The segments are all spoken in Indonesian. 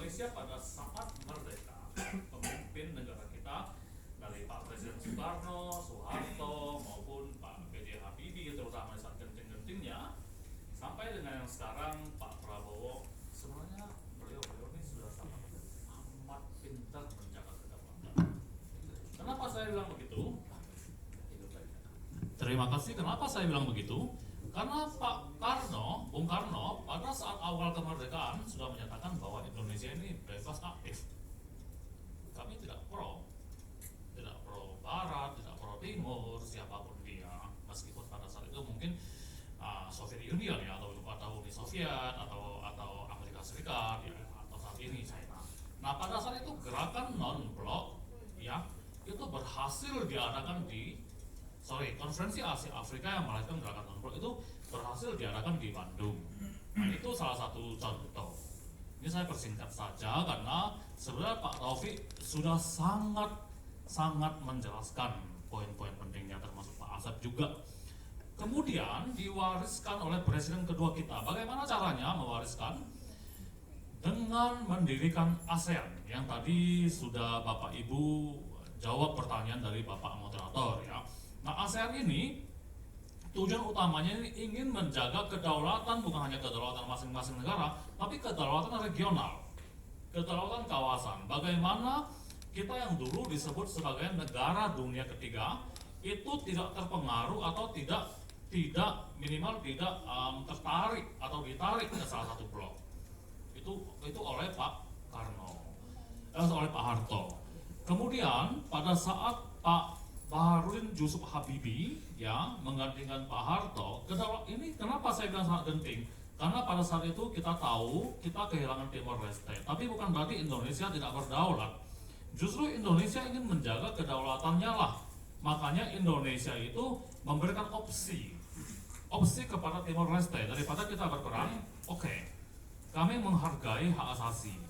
Indonesia pada saat merdeka, pemimpin negara kita dari Pak Presiden Soeharto maupun Pak B.J. Habibie, terutama saat genting-gentingnya, sampai dengan yang sekarang Pak Prabowo, sebenarnya beliau ini sudah sangat amat pintar menjaga kedaulatan. Kenapa saya bilang begitu? Terima kasih. Kenapa saya bilang begitu? Karena Bung Karno pada saat awal kemerdekaan sudah menyatakan bahwa Indonesia ini bebas aktif. Kami tidak pro Barat, tidak pro Timur, siapapun dia. Meskipun pada saat itu mungkin Soviet Union ya, atau Uni Soviet, atau Amerika Serikat ya, atau saat ini China. Nah pada saat itu gerakan non-blok ya itu berhasil diadakan konferensi Asia Afrika yang melahirkan gerakan non-blok itu berhasil diadakan di Bandung. Nah itu salah satu contoh. Ini saya persingkat saja karena sebenarnya Pak Taufik sudah sangat menjelaskan poin-poin pentingnya, termasuk Pak Asep juga. Kemudian diwariskan oleh presiden kedua kita. Bagaimana caranya mewariskan? Dengan mendirikan ASEAN yang tadi sudah Bapak Ibu jawab pertanyaan dari Bapak moderator ya. Nah ASEAN ini tujuan utamanya ini ingin menjaga kedaulatan, bukan hanya kedaulatan masing-masing negara, tapi kedaulatan regional, kedaulatan kawasan. Bagaimana kita yang dulu disebut sebagai negara dunia ketiga itu tidak terpengaruh atau tidak minimal tidak tertarik atau ditarik ke salah satu blok. Itu oleh Pak Harto. Kemudian pada saat Pak Baharudin Yusuf Habibie ya menggantikan Pak Harto, ini kenapa saya bilang sangat genting? Karena pada saat itu kita tahu kita kehilangan Timor Leste, tapi bukan berarti Indonesia tidak berdaulat. Justru Indonesia ingin menjaga kedaulatannya lah. Makanya Indonesia itu memberikan opsi kepada Timor Leste, daripada kita berperang, kami menghargai hak asasi,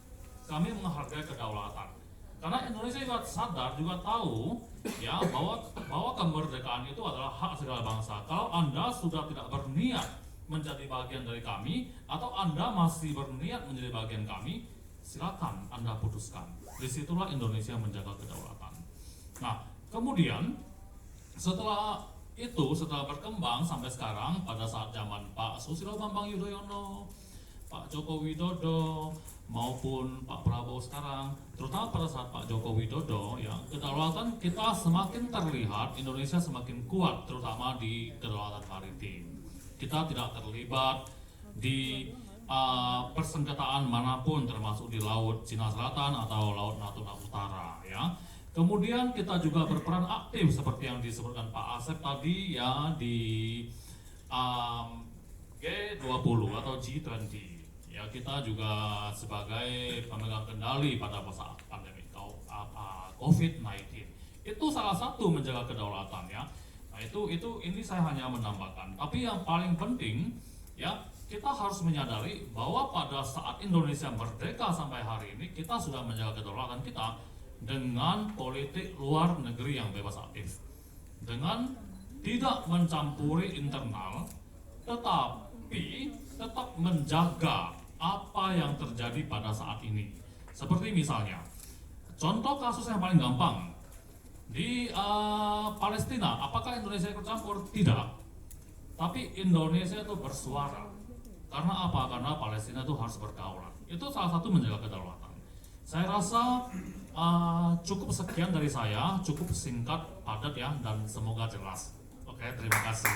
kami menghargai kedaulatan. Karena Indonesia juga tahu ya bahwa kemerdekaan itu adalah hak segala bangsa. Kalau Anda sudah tidak berniat menjadi bagian dari kami, atau Anda masih berniat menjadi bagian kami, silakan Anda putuskan. Disitulah Indonesia menjaga kedaulatan. Nah, kemudian setelah berkembang sampai sekarang, pada saat zaman Pak Susilo Bambang Yudhoyono, Pak Joko Widodo maupun Pak Prabowo sekarang, terutama pada saat Pak Joko Widodo ya, kedaulatan kita semakin terlihat, Indonesia semakin kuat, terutama di kedaulatan maritim. Kita tidak terlibat di persengketaan manapun, termasuk di Laut Cina Selatan atau Laut Natuna Utara ya. Kemudian kita juga berperan aktif seperti yang disebutkan Pak Asep tadi ya, di G20 atau G20 ya. Kita juga sebagai pemegang kendali pada masa pandemi COVID-19. Itu salah satu menjaga kedaulatan ya. Nah ini saya hanya menambahkan. Tapi yang paling penting ya, kita harus menyadari bahwa pada saat Indonesia merdeka sampai hari ini, kita sudah menjaga kedaulatan kita dengan politik luar negeri yang bebas aktif, dengan tidak mencampuri internal, tetapi tetap menjaga apa yang terjadi pada saat ini. Seperti misalnya, contoh kasus yang paling gampang di Palestina, apakah Indonesia ikut campur? Tidak. Tapi Indonesia itu bersuara. Karena apa? Karena Palestina itu harus berdaulat. Itu salah satu menjaga kedaulatan. Saya rasa cukup sekian dari saya, cukup singkat, padat ya, dan semoga jelas. Oke, terima kasih.